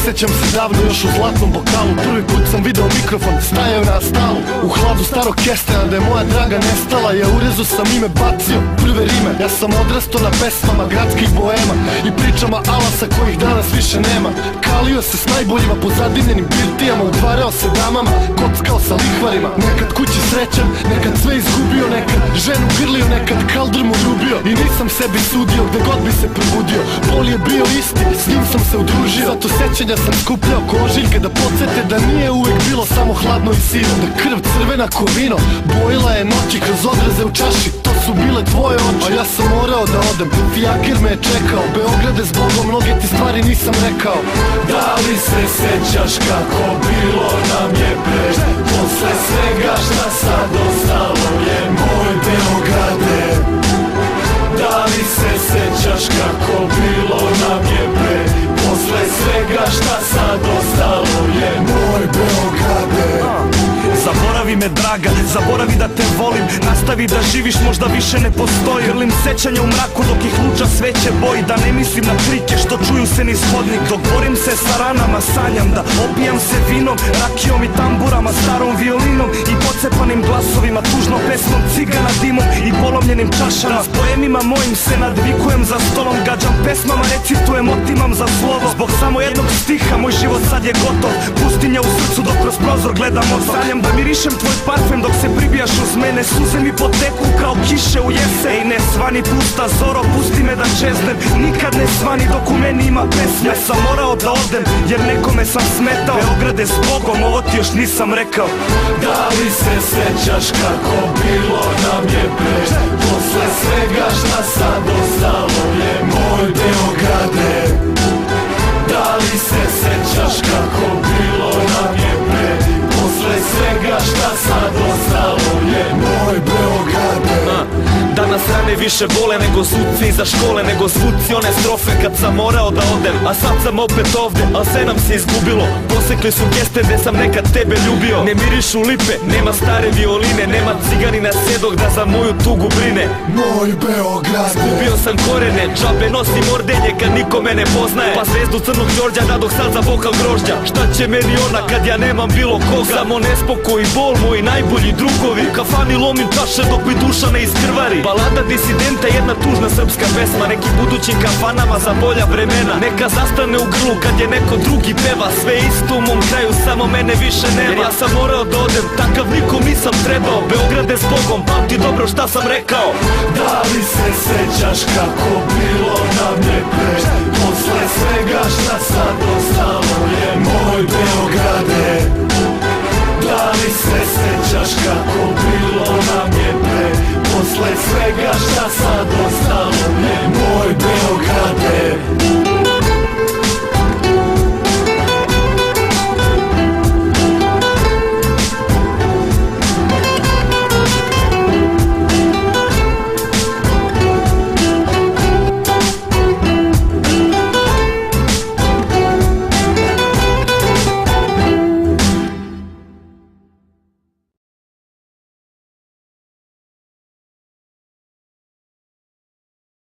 Sećam se davno još u zlatnom bokalu, prvi put sam video mikrofon, stajao na stalu u hladu starog kestena da je moja draga nestala. Ja urezu sam ime bacio, prve rime. Ja sam odrastao na pesmama gradskih boema i pričama alasa kojih danas više nema. Kalio se s najboljima po zadimljenim birtijama, udvarao se damama, kockao sa lihvarima. Nekad kući srećan, nekad sve izgubio, nekad ženu grlio, nekad kaldr mu ljubio. I nisam sebi sudio gde god bi se probudio, bol je bio isti, s njim sam se udružio. Zato sećanja sam skupljao ko ožiljke da podsjete da nije uvek bilo samo hladno i siro, da krv crvena ko vino bojila je noći kroz odraze u čaši. To su bile tvoje oči, a ja sam morao da odem, fijaker me je čekao. Beograde zbogom, mnoge ti stvari nisam rekao. Da li se sećaš kako bilo nam je pre, posle svega šta sad ostalo je moj Beograde? Da li se sećaš kako bilo nam je pre, posle svega šta sad ostalo je moj Beograde? Zaboravi me draga, zaboravi da te volim, nastavi da živiš, možda više ne postoji. Grlim sećanja u mraku dok ih luča sveće boji, da ne mislim na krike što čuju se niz hodnik. Dok borim se sa ranama, sanjam da opijam se vinom, rakijom i tamburama, starom violinom i pocepanim glasovima, tužnom pesmom, cigana dimom i polomljenim čašama. S poemima mojim se nadvikujem za stolom, gađam pesmama, recitujem, otimam za slovo. Zbog samo jednog stiha moj život sad je gotov, pustinja u srcu dok kroz prozor gledam otok. Sanjam da mirišem tvoj parfem dok se pribijaš uz mene, suze mi poteku kao kiše u jesen. Ej ne svani pusta zoro, pusti me da čeznem, nikad ne svani dok u meni ima pesme. Ja sam morao da odem jer nekome sam smetao. Beograde s Bogom, ovo ti još nisam rekao. Da li se sećaš kako bilo nam je pre, posle svega šta sad ostalo je moj Beograde? Da li se sećaš kako bilo nam je pre, posle svega šta sad ostalo je moj Beograde? Danas rane više bole nego suci iza škole, nego zvuci one strofe kad sam morao da odem. A sad sam opet ovde, al sve nam se izgubilo. Posekli su geste gde sam nekad tebe ljubio. Ne mirišu lipe, nema stare violine, nema ciganina sedog da za moju tugu brine. Moj Beograde. Izgubio sam korene, džabe nosim ordenje kad niko me ne poznaje. Pa zvezdu crnog Đorđa dadog sad za bokal grožđa. Šta će meni ona kad ja nemam bilo koga? Samo nespokoj i bol, moji najbolji drugovi. U kafani lomim čaše dok mi duša ne iskrvari. Balada disidenta, jedna tužna srpska pesma, nekim budućim kafanama za bolja vremena. Neka zastane u grlu kad je neko drugi peva, sve isto u mom kraju, samo mene više nema. Jer ja sam morao da odem, takav nikom nisam trebao. Beograde s Bogom, pamti dobro šta sam rekao. Da li se sećaš kako bilo nam je pre, posle svega šta sad ostalo